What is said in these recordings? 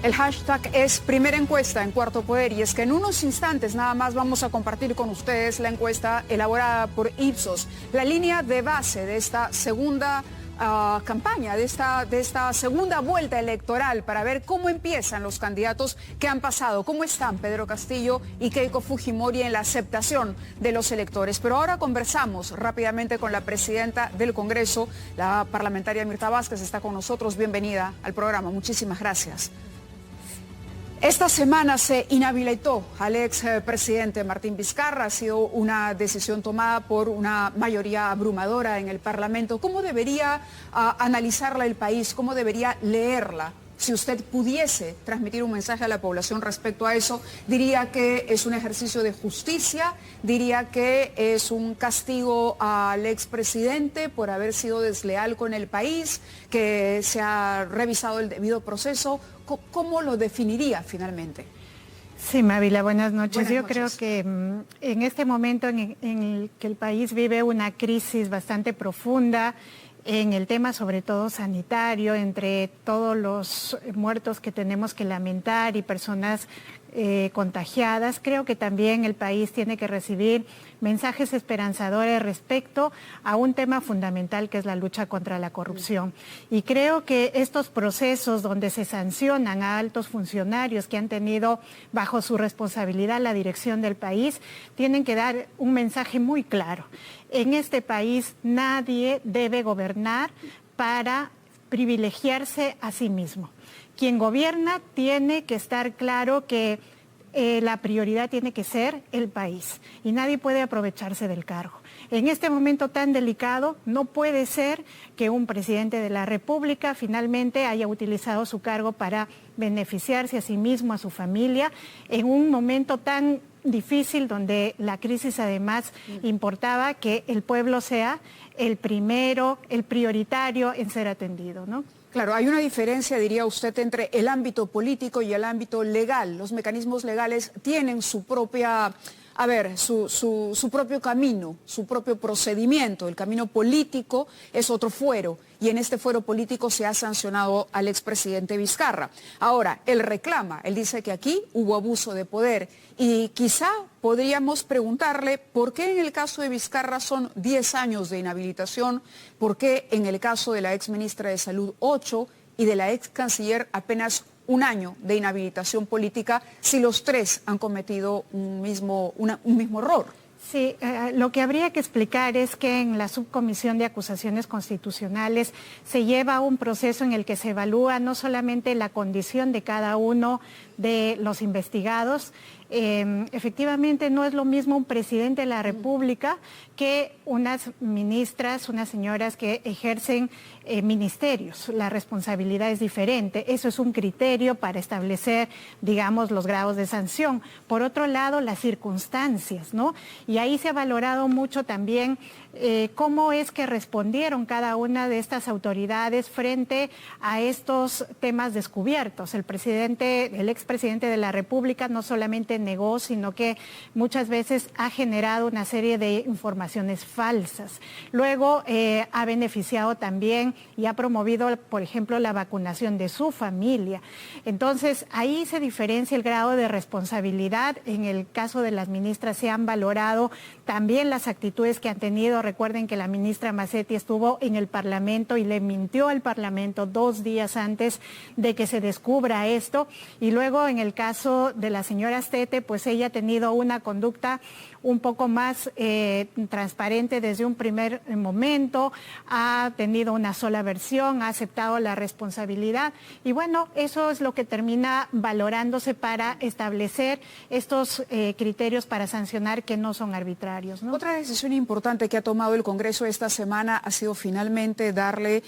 El hashtag es Primera Encuesta en Cuarto Poder y es que en unos instantes nada más vamos a compartir con ustedes la encuesta elaborada por Ipsos, la línea de base de esta segunda campaña, de esta segunda vuelta electoral para ver cómo empiezan los candidatos que han pasado, cómo están Pedro Castillo y Keiko Fujimori en la aceptación de los electores. Pero ahora conversamos rápidamente con la presidenta del Congreso, la parlamentaria Mirta Vázquez, está con nosotros. Bienvenida al programa. Muchísimas gracias. Esta semana se inhabilitó al expresidente Martín Vizcarra. Ha sido una decisión tomada por una mayoría abrumadora en el Parlamento. ¿Cómo debería analizarla el país? ¿Cómo debería leerla? Si usted pudiese transmitir un mensaje a la población respecto a eso, diría que es un ejercicio de justicia, diría que es un castigo al expresidente por haber sido desleal con el país, que se ha revisado el debido proceso. ¿Cómo lo definiría finalmente? Sí, Mávila, buenas noches. Buenas Yo noches. creo que en este momento en el que el país vive una crisis bastante profunda, en el tema sobre todo sanitario, entre todos los muertos que tenemos que lamentar y personas contagiadas, creo que también el país tiene que recibir mensajes esperanzadores respecto a un tema fundamental que es la lucha contra la corrupción. Y creo que estos procesos donde se sancionan a altos funcionarios que han tenido bajo su responsabilidad la dirección del país, tienen que dar un mensaje muy claro. En este país nadie debe gobernar para privilegiarse a sí mismo. Quien gobierna tiene que estar claro que la prioridad tiene que ser el país y nadie puede aprovecharse del cargo. En este momento tan delicado no puede ser que un presidente de la República finalmente haya utilizado su cargo para beneficiarse a sí mismo, a su familia, en un momento tan difícil donde la crisis además importaba que el pueblo sea el primero, el prioritario en ser atendido, ¿no? Claro, hay una diferencia, diría usted, entre el ámbito político y el ámbito legal. Los mecanismos legales tienen su propia, su propio camino, su propio procedimiento. El camino político es otro fuero y en este fuero político se ha sancionado al expresidente Vizcarra. Ahora, él reclama, él dice que aquí hubo abuso de poder y quizá podríamos preguntarle por qué en el caso de Vizcarra son 10 años de inhabilitación, por qué en el caso de la exministra de Salud 8 y de la ex canciller apenas 1 año de inhabilitación política si los tres han cometido un mismo error. Sí, lo que habría que explicar es que en la subcomisión de acusaciones constitucionales se lleva un proceso en el que se evalúa no solamente la condición de cada uno de los investigados. Efectivamente no es lo mismo un presidente de la República que unas ministras, unas señoras que ejercen ministerios. La responsabilidad es diferente. Eso es un criterio para establecer, digamos, los grados de sanción. Por otro lado, las circunstancias, ¿no? Y ahí se ha valorado mucho también cómo es que respondieron cada una de estas autoridades frente a estos temas descubiertos. El expresidente de la República no solamente negó, sino que muchas veces ha generado una serie de informaciones falsas. Luego ha beneficiado también y ha promovido, por ejemplo, la vacunación de su familia. Entonces, ahí se diferencia el grado de responsabilidad. En el caso de las ministras se han valorado también las actitudes que han tenido. Recuerden que la ministra Macetti estuvo en el Parlamento y le mintió al Parlamento 2 días antes de que se descubra esto. Y luego en el caso de la señora Astete, pues ella ha tenido una conducta un poco más transparente desde un primer momento, ha tenido una sola versión, ha aceptado la responsabilidad y bueno, eso es lo que termina valorándose para establecer estos criterios para sancionar que no son arbitrarios, ¿no? Otra decisión importante que ha tomado el Congreso esta semana ha sido finalmente darle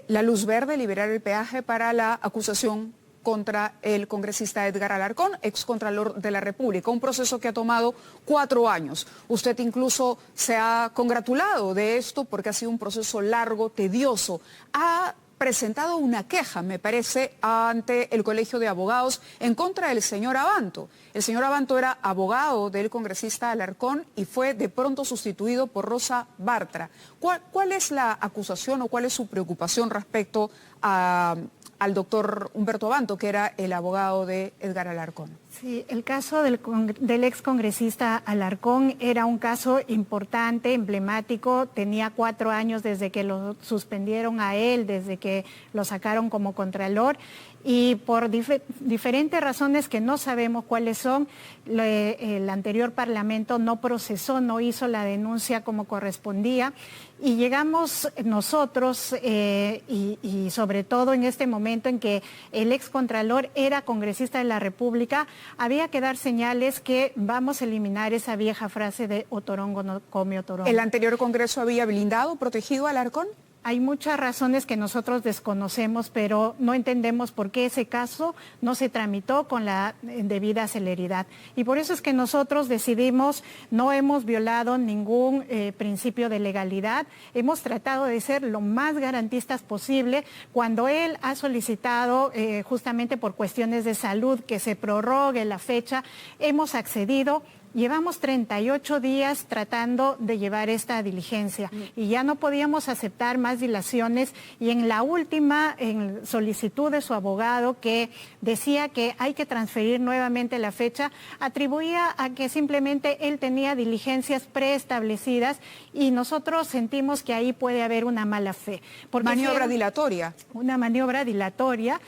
la luz verde, liberar el peaje para la acusación contra el congresista Edgar Alarcón, excontralor de la República, un proceso que ha tomado 4 años. Usted incluso se ha congratulado de esto porque ha sido un proceso largo, tedioso. Ha presentado una queja, me parece, ante el Colegio de Abogados en contra del señor Abanto. El señor Abanto era abogado del congresista Alarcón y fue de pronto sustituido por Rosa Bartra. ¿Cuál es la acusación o cuál es su preocupación respecto a al doctor Humberto Abanto, que era el abogado de Edgar Alarcón. Sí, el caso del excongresista Alarcón era un caso importante, emblemático. Tenía 4 años desde que lo suspendieron a él, desde que lo sacaron como contralor. Y por diferentes razones que no sabemos cuáles son, el anterior Parlamento no procesó, no hizo la denuncia como correspondía. Y llegamos nosotros, y sobre todo en este momento en que el excontralor era congresista de la República, había que dar señales que vamos a eliminar esa vieja frase de Otorongo no come Otorongo. ¿El anterior Congreso había blindado, protegido a Alarcón? Hay muchas razones que nosotros desconocemos, pero no entendemos por qué ese caso no se tramitó con la debida celeridad. Y por eso es que nosotros decidimos, no hemos violado ningún principio de legalidad, hemos tratado de ser lo más garantistas posible. Cuando él ha solicitado, justamente por cuestiones de salud, que se prorrogue la fecha, hemos accedido. Llevamos 38 días tratando de llevar esta diligencia y ya no podíamos aceptar más dilaciones, y en la última en solicitud de su abogado, que decía que hay que transferir nuevamente la fecha, atribuía a que simplemente él tenía diligencias preestablecidas, y nosotros sentimos que ahí puede haber una mala fe. Maniobra dilatoria. Una maniobra dilatoria.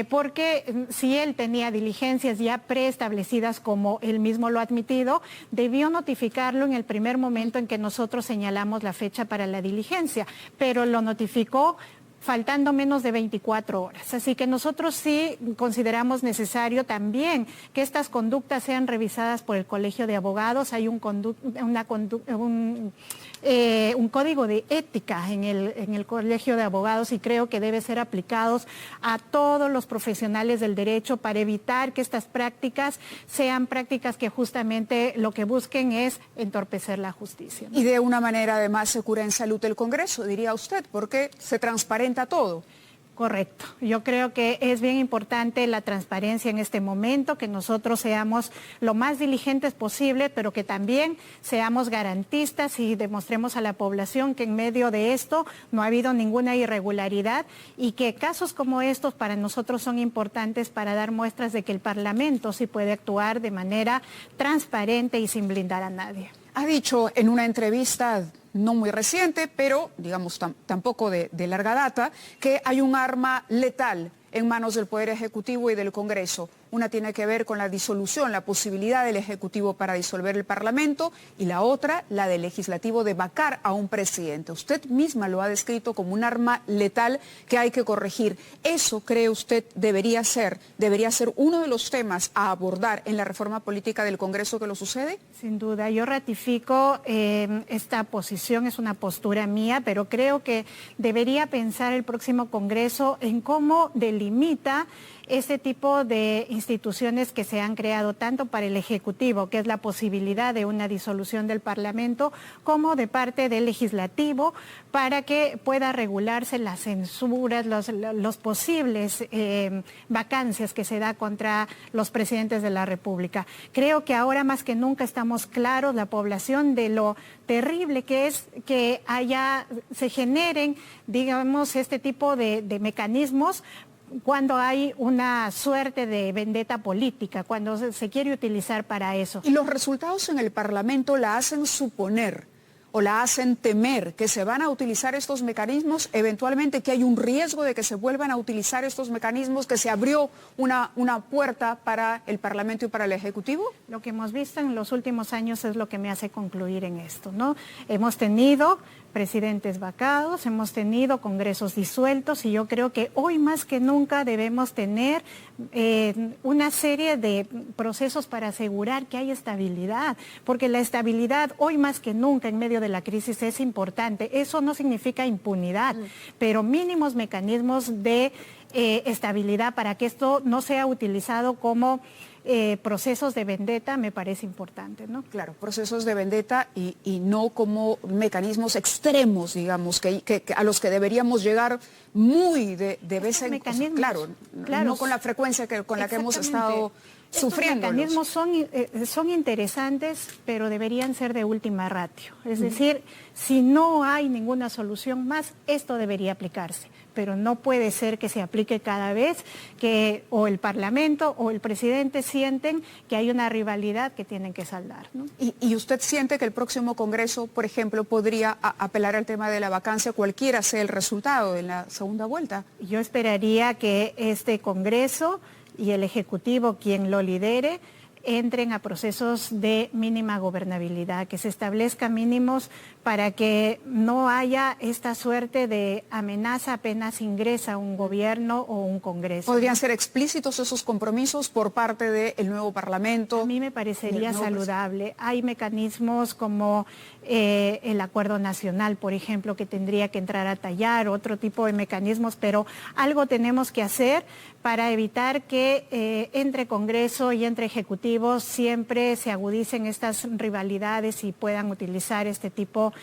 Porque si él tenía diligencias ya preestablecidas, como él mismo lo ha admitido, debió notificarlo en el primer momento en que nosotros señalamos la fecha para la diligencia, pero lo notificó faltando menos de 24 horas. Así que nosotros sí consideramos necesario también que estas conductas sean revisadas por el Colegio de Abogados. Hay un código de ética en el Colegio de Abogados, y creo que debe ser aplicados a todos los profesionales del derecho para evitar que estas prácticas sean prácticas que justamente lo que busquen es entorpecer la justicia, ¿no? Y de una manera además se cura en salud el Congreso, diría usted, porque se transparenta todo. Correcto. Yo creo que es bien importante la transparencia en este momento, que nosotros seamos lo más diligentes posible, pero que también seamos garantistas y demostremos a la población que en medio de esto no ha habido ninguna irregularidad, y que casos como estos para nosotros son importantes para dar muestras de que el Parlamento sí puede actuar de manera transparente y sin blindar a nadie. Ha dicho en una entrevista no muy reciente, pero digamos tampoco de larga data, que hay un arma letal en manos del Poder Ejecutivo y del Congreso. Una tiene que ver con la disolución, la posibilidad del Ejecutivo para disolver el Parlamento, y la otra, la del Legislativo, de vacar a un presidente. Usted misma lo ha descrito como un arma letal que hay que corregir. ¿Eso, cree usted, debería ser uno de los temas a abordar en la reforma política del Congreso que lo sucede? Sin duda, yo ratifico esta posición, es una postura mía, pero creo que debería pensar el próximo Congreso en cómo delimita este tipo de instituciones que se han creado tanto para el Ejecutivo, que es la posibilidad de una disolución del Parlamento, como de parte del Legislativo, para que pueda regularse las censuras, los posibles vacancias que se da contra los presidentes de la República. Creo que ahora más que nunca estamos claros, la población, de lo terrible que es que se generen, digamos, este tipo de mecanismos cuando hay una suerte de vendetta política, cuando se quiere utilizar para eso. Y los resultados en el Parlamento la hacen suponer o la hacen temer que se van a utilizar estos mecanismos, eventualmente que hay un riesgo de que se vuelvan a utilizar estos mecanismos, que se abrió una puerta para el Parlamento y para el Ejecutivo. Lo que hemos visto en los últimos años es lo que me hace concluir en esto, ¿no? Hemos tenido presidentes vacados, hemos tenido congresos disueltos, y yo creo que hoy más que nunca debemos tener una serie de procesos para asegurar que hay estabilidad, porque la estabilidad hoy más que nunca en medio de la crisis es importante. Eso no significa impunidad, pero mínimos mecanismos de estabilidad para que esto no sea utilizado como procesos de vendetta me parece importante, ¿no? Claro, procesos de vendetta y no como mecanismos extremos, digamos, que a los que deberíamos llegar muy de vez en cuando. Claro, no con la frecuencia con la que hemos estado sufriendo. Los mecanismos son interesantes, pero deberían ser de última ratio. Es decir, si no hay ninguna solución más, esto debería aplicarse. pero no puede ser que se aplique cada vez que o el Parlamento o el presidente sienten que hay una rivalidad que tienen que saldar, ¿no? ¿Y usted siente que el próximo Congreso, por ejemplo, podría apelar al tema de la vacancia, cualquiera sea el resultado en la segunda vuelta? Yo esperaría que este Congreso y el Ejecutivo, quien lo lidere, entren a procesos de mínima gobernabilidad, que se establezcan mínimos para que no haya esta suerte de amenaza apenas ingresa un gobierno o un Congreso. ¿Podrían ser explícitos esos compromisos por parte del nuevo Parlamento? A mí me parecería saludable. Hay mecanismos como el Acuerdo Nacional, por ejemplo, que tendría que entrar a tallar, otro tipo de mecanismos, pero algo tenemos que hacer para evitar que entre Congreso y entre Ejecutivo siempre se agudicen estas rivalidades y puedan utilizar este tipo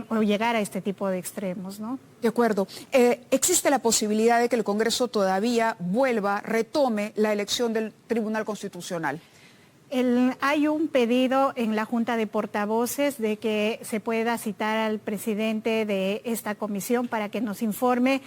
o llegar a este tipo de extremos, ¿no? De acuerdo. ¿Existe la posibilidad de que el Congreso todavía retome la elección del Tribunal Constitucional? Hay un pedido en la Junta de Portavoces de que se pueda citar al presidente de esta comisión para que nos informe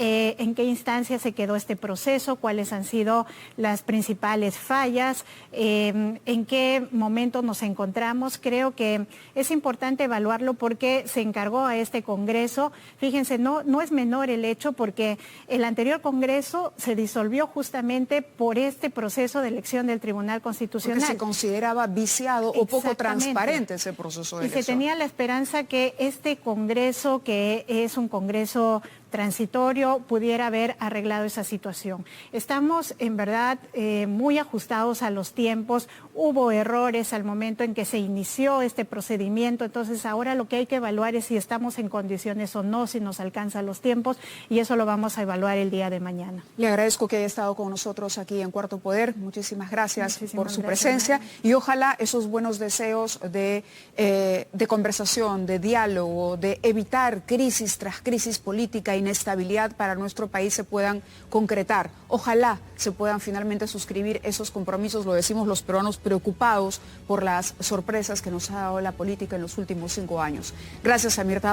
en qué instancia se quedó este proceso, cuáles han sido las principales fallas, en qué momento nos encontramos. Creo que es importante evaluarlo porque se encargó a este Congreso. Fíjense, no es menor el hecho porque el anterior Congreso se disolvió justamente por este proceso de elección del Tribunal Constitucional. Porque se consideraba viciado o poco transparente ese proceso de elección. Y se tenía la esperanza que este Congreso, que es un Congreso transitorio, pudiera haber arreglado esa situación. Estamos en verdad muy ajustados a los tiempos, hubo errores al momento en que se inició este procedimiento, entonces ahora lo que hay que evaluar es si estamos en condiciones o no, si nos alcanzan los tiempos, y eso lo vamos a evaluar el día de mañana. Le agradezco que haya estado con nosotros aquí en Cuarto Poder, muchísimas gracias por su presencia y ojalá esos buenos deseos de conversación, de diálogo, de evitar crisis tras crisis política, inestabilidad para nuestro país se puedan concretar. Ojalá se puedan finalmente suscribir esos compromisos, lo decimos los peruanos preocupados por las sorpresas que nos ha dado la política en los últimos 5 años. Gracias a Mirta.